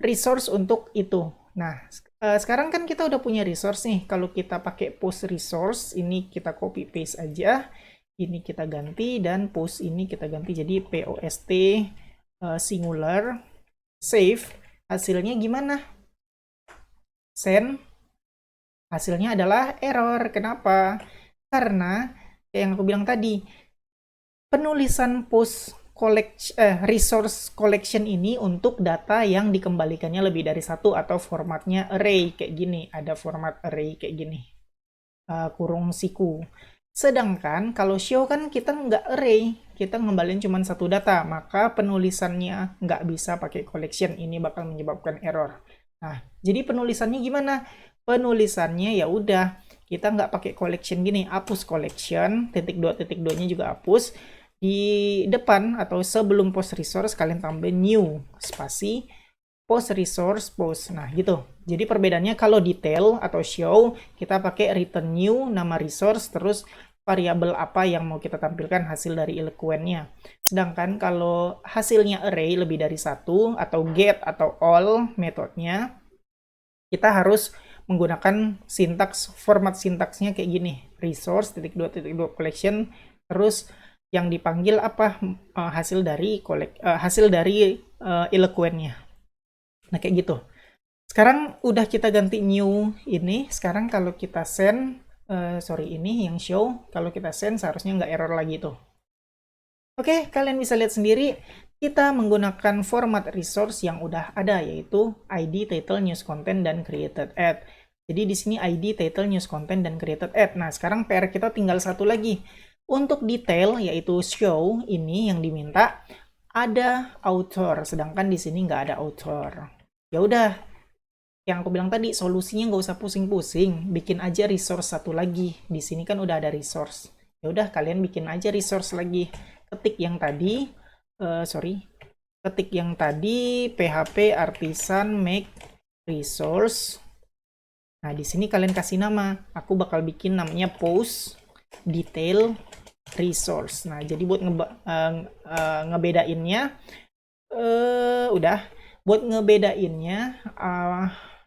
resource untuk itu. Nah, sekarang kan kita udah punya resource nih. Kalau kita pakai post resource, ini kita copy paste aja. Ini kita ganti, dan post ini kita ganti jadi POST singular, save. Hasilnya gimana? Send. Hasilnya adalah error. Kenapa? Karena yang aku bilang tadi, penulisan post resource collection ini untuk data yang dikembalikannya lebih dari 1 atau formatnya array kayak gini. Ada format array kayak gini, kurung siku. Sedangkan kalau show kan kita nggak array, kita ngembaliin cuma 1 data, maka penulisannya nggak bisa pakai collection, ini bakal menyebabkan error. Nah, jadi penulisannya gimana? Penulisannya ya udah, kita nggak pakai collection gini, hapus collection, .2.2-nya juga hapus. Di depan atau sebelum post resource, kalian tambah new, spasi, post resource, post. Nah, gitu. Jadi perbedaannya kalau detail atau show, kita pakai return new, nama resource, terus variabel apa yang mau kita tampilkan hasil dari eloquent-nya. Sedangkan kalau hasilnya array lebih dari 1, atau get atau all metodenya, kita harus menggunakan sintaks, format sintaksnya kayak gini. Resource, .2.2 collection, terus yang dipanggil apa? Hasil dari eloquent-nya. Nah, kayak gitu. Sekarang udah kita ganti new ini. Sekarang kalau kita send, sorry, ini yang show, kalau kita send seharusnya nggak error lagi tuh. Oke, kalian bisa lihat sendiri, kita menggunakan format resource yang udah ada, yaitu ID, title, news content, dan created ad. Jadi di sini ID, title, news content, dan created ad. Nah, sekarang PR kita tinggal satu lagi. Untuk detail, yaitu show, ini yang diminta ada author, sedangkan di sini nggak ada author. Ya udah, yang aku bilang tadi, solusinya nggak usah pusing-pusing, bikin aja resource satu lagi. Di sini kan udah ada resource. Ya udah, kalian bikin aja resource lagi. Ketik yang tadi, ketik yang tadi php artisan make resource. Nah, di sini kalian kasih nama. Aku bakal bikin namanya post detail resource. Nah, jadi buat ngebedainnya, udah. Buat ngebedainnya,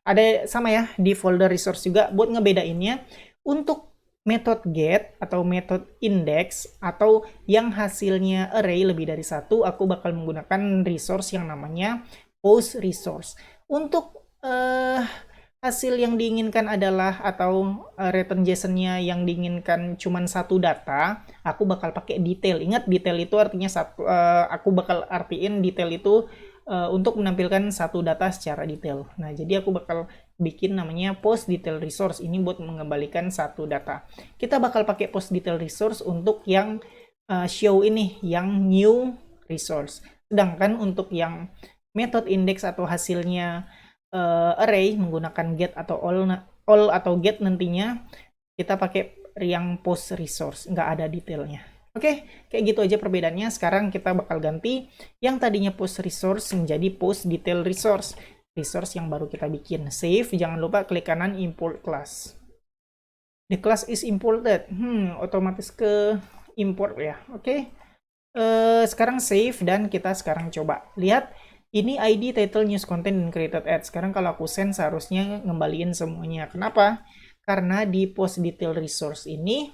ada sama ya di folder resource juga. Buat ngebedainnya, untuk metode get atau metode index atau yang hasilnya array lebih dari 1, aku bakal menggunakan resource yang namanya post resource. Untuk hasil yang diinginkan adalah atau return JSON-nya yang diinginkan cuma satu data, aku bakal pakai detail. Ingat, detail itu artinya satu, aku bakal artiin detail itu untuk menampilkan satu data secara detail. Nah, jadi aku bakal bikin namanya post detail resource, ini buat mengembalikan satu data. Kita bakal pakai post detail resource untuk yang show ini, yang new resource. Sedangkan untuk yang method index atau hasilnya array menggunakan get atau all atau get, nantinya kita pakai yang post resource, nggak ada detailnya. Oke, kayak gitu aja perbedaannya. Sekarang kita bakal ganti yang tadinya post resource menjadi post detail resource, resource yang baru kita bikin. Save, jangan lupa klik kanan import class. The class is imported. Otomatis ke import ya. Oke. Sekarang save dan kita sekarang coba lihat. Ini ID, title, news, content, dan created ad. Sekarang kalau aku send seharusnya ngembaliin semuanya. Kenapa? Karena di post detail resource ini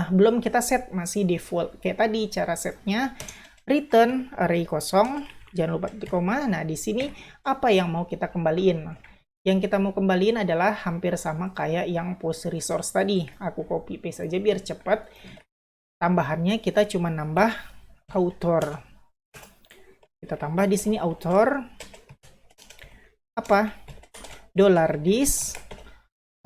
belum kita set, masih default. Kayak tadi cara setnya, return array kosong, jangan lupa titik koma. Nah, di sini apa yang mau kita kembaliin? Yang kita mau kembaliin adalah hampir sama kayak yang post resource tadi. Aku copy paste aja biar cepat. Tambahannya kita cuma nambah author. Kita tambah di sini author apa? $this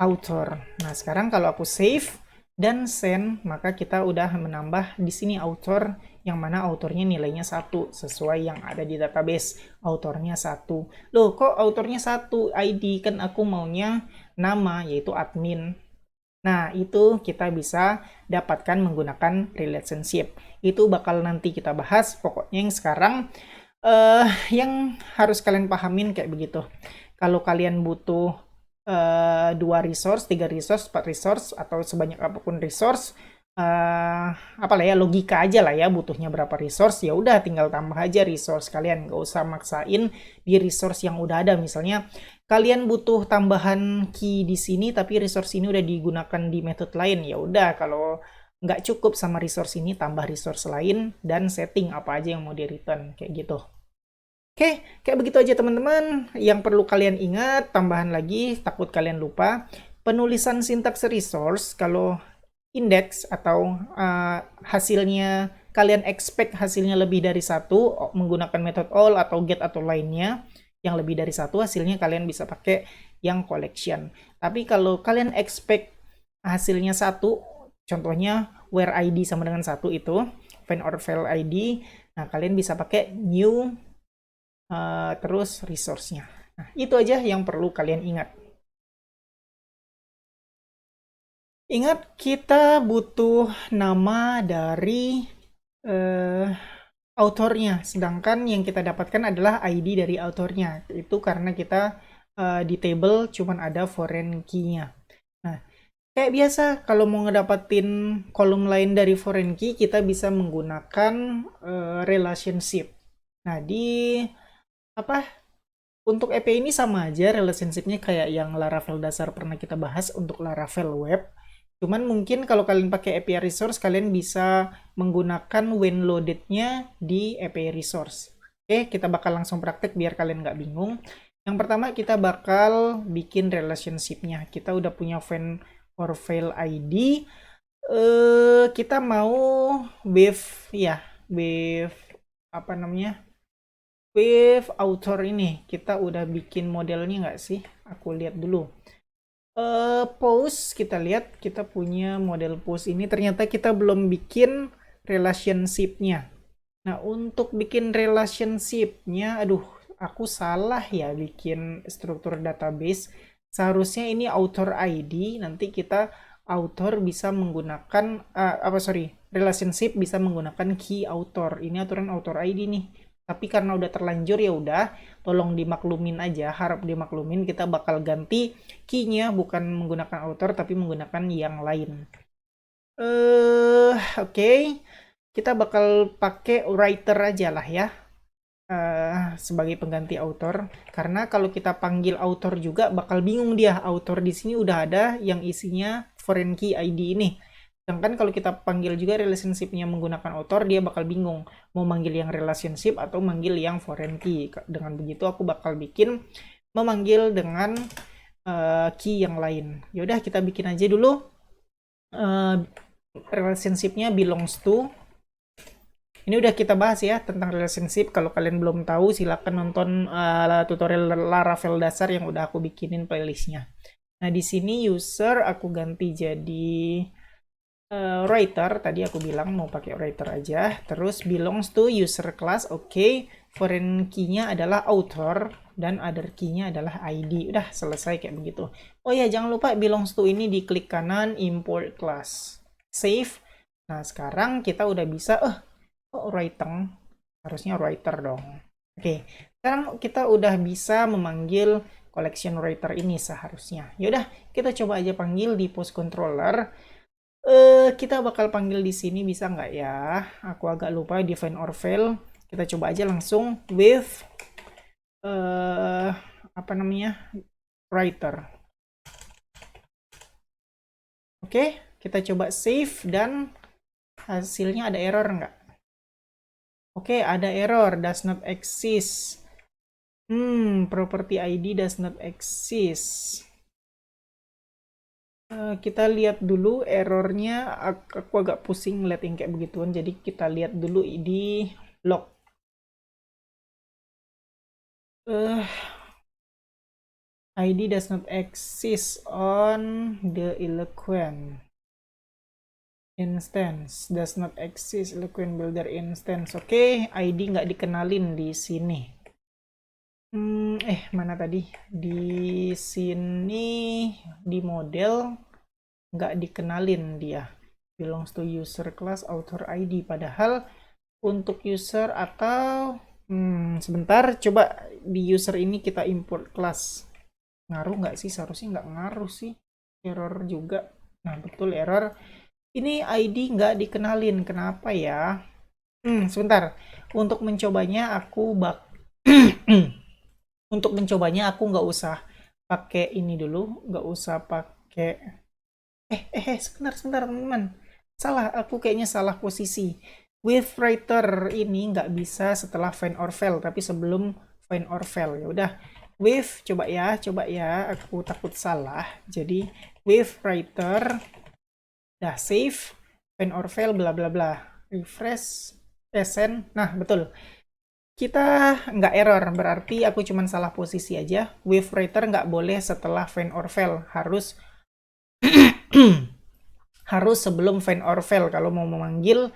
author. Nah, sekarang kalau aku save dan send, maka kita udah menambah di sini author, yang mana autornya nilainya 1 sesuai yang ada di database. Autornya 1. Loh, kok autornya 1 ID? Kan aku maunya nama, yaitu admin. Nah, itu kita bisa dapatkan menggunakan relationship. Itu bakal nanti kita bahas. Pokoknya yang sekarang yang harus kalian pahamin kayak begitu. Kalau kalian butuh 2 resource, 3 resource, 4 resource, atau sebanyak apapun resource, apalah ya, logika aja lah ya, butuhnya berapa resource, ya udah tinggal tambah aja resource kalian, nggak usah maksain di resource yang udah ada. Misalnya kalian butuh tambahan key di sini tapi resource ini udah digunakan di method lain, ya udah, kalau nggak cukup sama resource ini, tambah resource lain dan setting apa aja yang mau di return kayak gitu. Oke, kayak begitu aja teman-teman. Yang perlu kalian ingat, tambahan lagi, takut kalian lupa, penulisan sintaks resource, kalau index atau hasilnya kalian expect hasilnya lebih dari 1 menggunakan method all atau get atau lainnya, yang lebih dari 1 hasilnya kalian bisa pakai yang collection. Tapi kalau kalian expect hasilnya 1, contohnya where ID sama dengan 1 itu, find or file ID, nah kalian bisa pakai new terus resource-nya. Nah, itu aja yang perlu kalian ingat. Ingat, kita butuh nama dari autornya, sedangkan yang kita dapatkan adalah ID dari autornya. Itu karena kita di table cuman ada foreign key-nya. Nah, kayak biasa, kalau mau ngedapatin kolom lain dari foreign key, kita bisa menggunakan relationship. Nah, untuk API ini sama aja, relationship-nya kayak yang Laravel dasar pernah kita bahas untuk Laravel web. Cuman mungkin kalau kalian pakai API resource, kalian bisa menggunakan when loaded-nya di API resource. Oke, kita bakal langsung praktek biar kalian nggak bingung. Yang pertama, kita bakal bikin relationship-nya. Kita udah punya find or file ID. Kita mau with apa namanya? With author ini, kita udah bikin modelnya nggak sih? Aku lihat dulu. Post, kita lihat kita punya model post ini. Ternyata kita belum bikin relationship-nya. Nah, untuk bikin relationship-nya, aduh, aku salah ya bikin struktur database. Seharusnya ini author ID. Nanti kita author bisa menggunakan relationship bisa menggunakan key author. Ini aturan author ID nih. Tapi karena udah terlanjur, ya udah, tolong dimaklumin aja, harap dimaklumin. Kita bakal ganti key-nya bukan menggunakan author tapi menggunakan yang lain. Oke. Kita bakal pakai writer aja lah ya. Sebagai pengganti author, karena kalau kita panggil author juga bakal bingung dia. Author di sini udah ada yang isinya foreign key ID ini. Sedangkan kalau kita panggil juga relationship-nya menggunakan author, dia bakal bingung mau manggil yang relationship atau manggil yang foreign key. Dengan begitu aku bakal bikin memanggil dengan key yang lain. Yaudah kita bikin aja dulu relationship-nya belongs to. Ini udah kita bahas ya tentang relationship. Kalau kalian belum tahu, silakan nonton tutorial Laravel dasar yang udah aku bikinin playlistnya. Nah, di sini user aku ganti jadi writer. Tadi aku bilang mau pakai writer aja. Terus belongs to user class. Oke. Foreign key-nya adalah author dan other key-nya adalah ID. Udah selesai kayak begitu. Oh ya, jangan lupa belongs to ini diklik kanan, import class. Save. Nah, sekarang kita udah bisa writer, harusnya writer dong. Oke, sekarang kita udah bisa memanggil collection writer ini seharusnya. Yaudah, kita coba aja panggil di post controller. Kita bakal panggil di sini bisa nggak ya? Aku agak lupa define or fail. Kita coba aja langsung with apa namanya, writer. Oke, kita coba save dan hasilnya ada error nggak? Oke, ada error, does not exist. Property ID does not exist. Kita lihat dulu errornya, aku agak pusing ngeliat yang kayak begituan, jadi kita lihat dulu di log. ID does not exist on the Eloquent instance, does not exist Eloquent Builder instance. Oke, ID nggak dikenalin di sini. Mana tadi? Di sini di model nggak dikenalin dia. Belongs to user class author ID. Padahal untuk user atau sebentar, coba di user ini kita import class. Ngaruh nggak sih? Seharusnya nggak ngaruh sih. Error juga. Nah, betul error. Ini ID nggak dikenalin. Kenapa ya? Sebentar. Untuk mencobanya aku Untuk mencobanya aku nggak usah pakai ini dulu, nggak usah pakai. Sebentar teman-teman. Salah, aku kayaknya salah posisi. With writer ini nggak bisa setelah find or fail, tapi sebelum find or fail. Ya udah, with coba ya, aku takut salah. Jadi with writer, dah save, find or fail, bla bla bla. Refresh, send. Nah betul. Kita nggak error, berarti aku cuma salah posisi aja. With writer nggak boleh setelah find or fail, harus harus sebelum find or fail kalau mau memanggil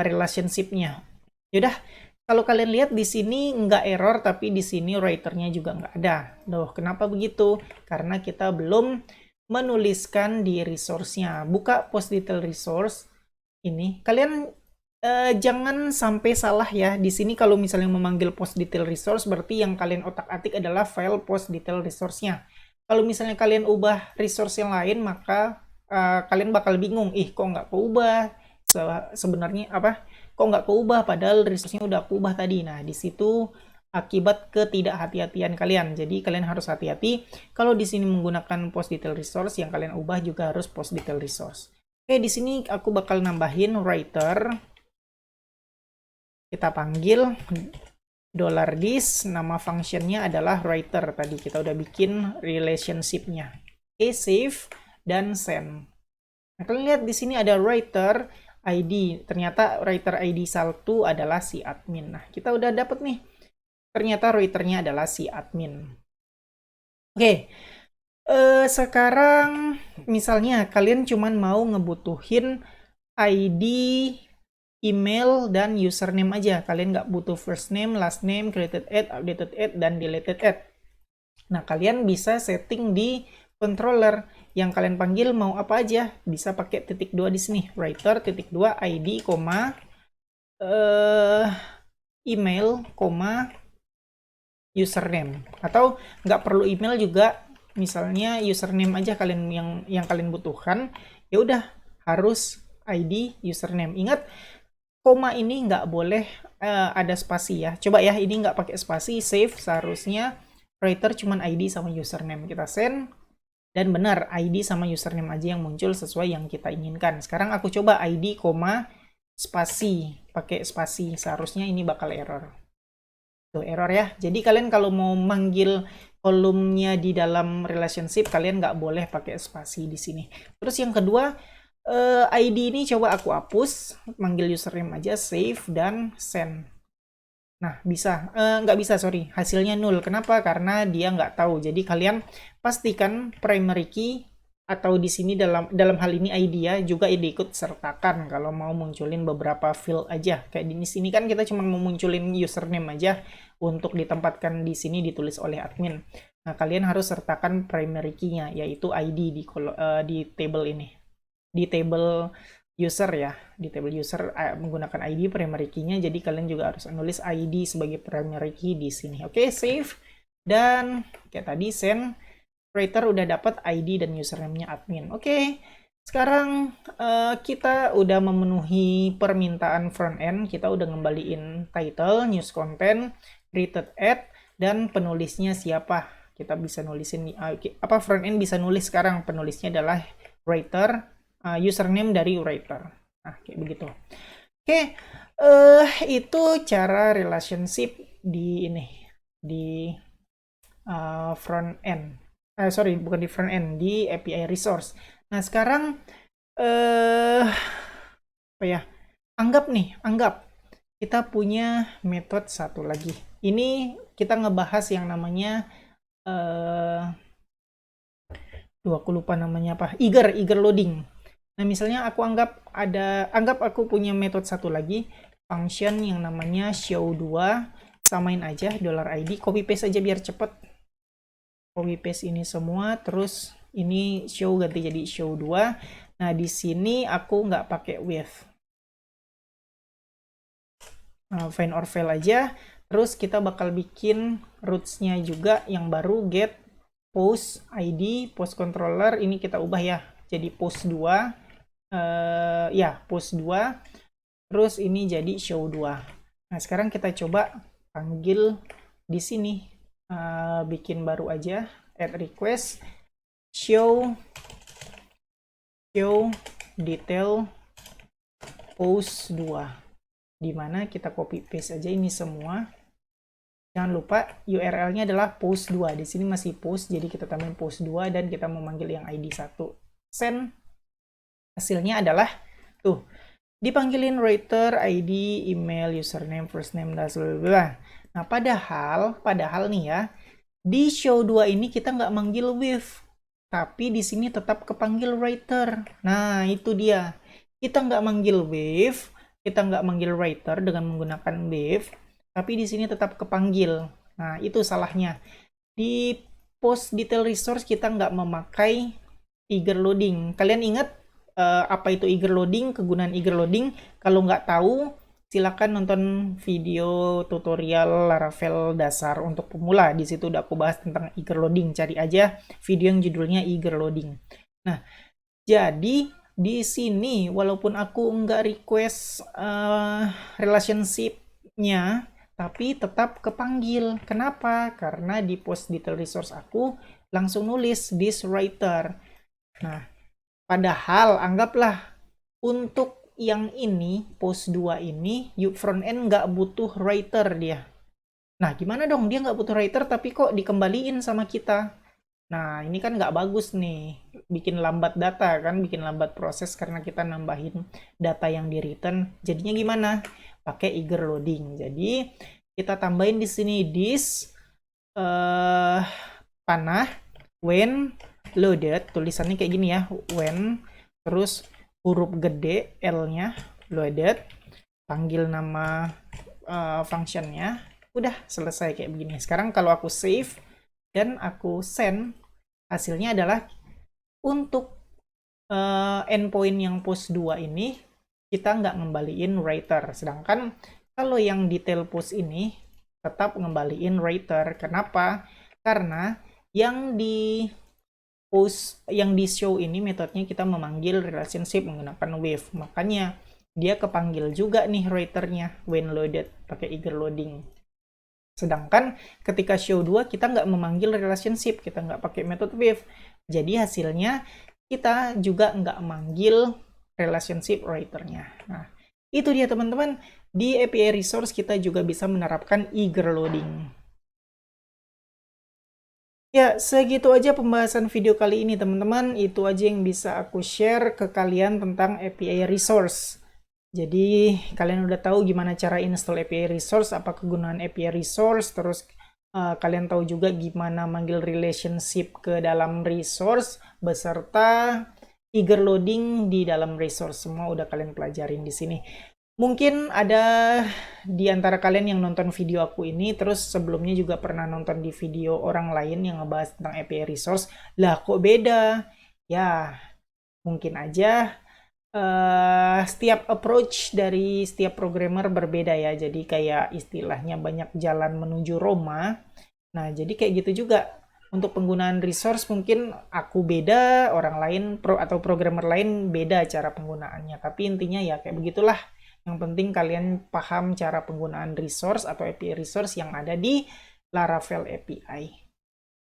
relationship-nya. Yaudah, kalau kalian lihat di sini nggak error, tapi di sini writer-nya juga nggak ada. Loh, kenapa begitu? Karena kita belum menuliskan di resource-nya. Buka post detail resource ini. Kalian jangan sampai salah ya. Di sini kalau misalnya memanggil post detail resource, berarti yang kalian otak-atik adalah file post detail resource-nya. Kalau misalnya kalian ubah resource yang lain, maka kalian bakal bingung. Kok nggak keubah? Sebenarnya apa? Kok nggak keubah? Padahal resource-nya udah aku ubah tadi. Nah, di situ akibat ketidakhati-hatian kalian. Jadi kalian harus hati-hati. Kalau di sini menggunakan post detail resource, yang kalian ubah juga harus post detail resource. Oke, di sini aku bakal nambahin writer. Kita panggil $this, nama functionnya adalah writer. Tadi kita udah bikin relationship-nya. Oke, save dan send. Nah, kalian lihat di sini ada writer ID. Ternyata writer ID 1 adalah si admin. Nah, kita udah dapet nih. Ternyata writernya adalah si admin. Oke. Sekarang misalnya kalian cuman mau ngebutuhin ID, email, dan username aja. Kalian nggak butuh first name, last name, created at, updated at, dan deleted at. Nah, kalian bisa setting di controller. Yang kalian panggil mau apa aja. Bisa pakai titik 2 di sini. Writer, titik 2, ID, email, username. Atau nggak perlu email juga. Misalnya username aja kalian yang kalian butuhkan. Ya udah, harus ID, username. Ingat, koma ini nggak boleh ada spasi ya. Coba ya, ini nggak pakai spasi, save. Seharusnya writer cuman ID sama username. Kita send, dan benar ID sama username aja yang muncul sesuai yang kita inginkan. Sekarang aku coba ID, spasi, pakai spasi. Seharusnya ini bakal error. Tuh error ya. Jadi kalian kalau mau manggil kolomnya di dalam relationship, kalian nggak boleh pakai spasi di sini. Terus yang kedua, ID ini coba aku hapus, manggil username aja, save, dan send. Nah, bisa. Nggak bisa, sorry. Hasilnya nol. Kenapa? Karena dia nggak tahu. Jadi kalian pastikan primary key atau di sini dalam hal ini ID ya juga diikut sertakan kalau mau munculin beberapa field aja. Kayak di sini kan kita cuma mau munculin username aja untuk ditempatkan di sini ditulis oleh admin. Nah, kalian harus sertakan primary key-nya yaitu ID di table ini. Di table user ya, di table user menggunakan ID primary key-nya, jadi kalian juga harus nulis ID sebagai primary key di sini. Oke, save, dan kayak tadi send, writer udah dapat ID dan username-nya admin. Oke, sekarang kita udah memenuhi permintaan front end, kita udah ngembaliin title, news content, created ad, dan penulisnya siapa. Kita bisa nulisin, apa front end bisa nulis sekarang, penulisnya adalah writer, username dari writer. Nah, kayak begitu. Oke, itu cara relationship di ini, di front end. Sorry, bukan di front end, di API resource. Nah, sekarang apa ya? Anggap kita punya metode satu lagi. Ini kita ngebahas yang namanya aku lupa namanya apa. Eager loading. Nah, misalnya anggap aku punya metode satu lagi, function yang namanya show2, samain aja $id, copy paste aja biar cepet. Copy paste ini semua, terus ini show ganti jadi show2. Nah, di sini aku nggak pakai with. Find or fail aja. Terus kita bakal bikin roots-nya juga yang baru, get post ID, post controller, ini kita ubah ya, jadi post 2. Ya, post 2. Terus ini jadi show 2. Nah, sekarang kita coba panggil di sini. Bikin baru aja, add request, show detail post 2. Dimana kita copy paste aja ini semua. Jangan lupa URL-nya adalah post 2. Di sini masih post, jadi kita tambahin post 2 dan kita mau manggil yang ID 1. Send. Hasilnya adalah tuh, dipanggilin writer, ID, email, username, first name, dan bla. Nah, padahal nih ya, di show 2 ini kita nggak manggil with, tapi di sini tetap kepanggil writer. Nah, itu dia. Kita nggak manggil with, kita nggak manggil writer dengan menggunakan with, tapi di sini tetap kepanggil. Nah, itu salahnya. Di post detail resource kita nggak memakai eager loading. Kalian ingat apa itu eager loading, kegunaan eager loading? Kalau nggak tahu, silakan nonton video tutorial Laravel dasar untuk pemula. Di situ udah aku bahas tentang eager loading. Cari aja video yang judulnya eager loading. Nah, jadi di sini walaupun aku nggak request relationship-nya, tapi tetap kepanggil. Kenapa? Karena di post detail resource aku langsung nulis this writer. Nah, padahal anggaplah untuk yang ini, post 2 ini, front end nggak butuh writer dia. Nah, gimana dong? Dia nggak butuh writer tapi kok dikembaliin sama kita. Nah, ini kan nggak bagus nih. Bikin lambat data kan, bikin lambat proses karena kita nambahin data yang di return. Jadinya gimana? Pakai eager loading. Jadi, kita tambahin di sini this panah when loaded, tulisannya kayak gini ya, when, terus huruf gede L-nya, loaded, panggil nama functionnya, udah selesai kayak begini. Sekarang kalau aku save dan aku send, hasilnya adalah untuk endpoint yang post 2 ini kita nggak ngembaliin writer, sedangkan kalau yang detail post ini tetap ngembaliin writer. Kenapa? Karena yang di post, yang di show ini metodenya kita memanggil relationship menggunakan with, makanya dia kepanggil juga nih writernya when loaded pakai eager loading. Sedangkan ketika show 2 kita nggak memanggil relationship, kita nggak pakai metode with, jadi hasilnya kita juga nggak manggil relationship writernya. Nah, itu dia teman-teman, di API resource kita juga bisa menerapkan eager loading. Ya, segitu aja pembahasan video kali ini teman-teman. Itu aja yang bisa aku share ke kalian tentang API resource. Jadi kalian udah tahu gimana cara install API resource, apa kegunaan API resource, terus kalian tahu juga gimana manggil relationship ke dalam resource beserta eager loading di dalam resource. Semua udah kalian pelajarin di sini. Mungkin ada di antara kalian yang nonton video aku ini, terus sebelumnya juga pernah nonton di video orang lain yang ngebahas tentang API resource. Lah kok beda? Ya, mungkin aja setiap approach dari setiap programmer berbeda ya. Jadi kayak istilahnya banyak jalan menuju Roma. Nah, jadi kayak gitu juga. Untuk penggunaan resource mungkin aku beda, orang lain atau programmer lain beda cara penggunaannya. Tapi intinya ya kayak begitulah. Yang penting kalian paham cara penggunaan resource atau API resource yang ada di Laravel API.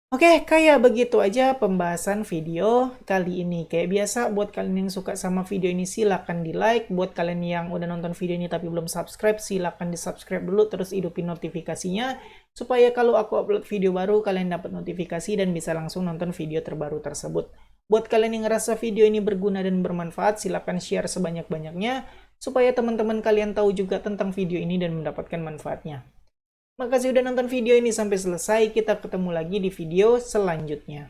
Oke, kayak begitu aja pembahasan video kali ini. Kayak biasa, buat kalian yang suka sama video ini silahkan di like. Buat kalian yang udah nonton video ini tapi belum subscribe, silahkan di subscribe dulu terus hidupin notifikasinya. Supaya kalau aku upload video baru, kalian dapat notifikasi dan bisa langsung nonton video terbaru tersebut. Buat kalian yang ngerasa video ini berguna dan bermanfaat, silahkan share sebanyak-banyaknya. Supaya teman-teman kalian tahu juga tentang video ini dan mendapatkan manfaatnya. Makasih udah nonton video ini sampai selesai. Kita ketemu lagi di video selanjutnya.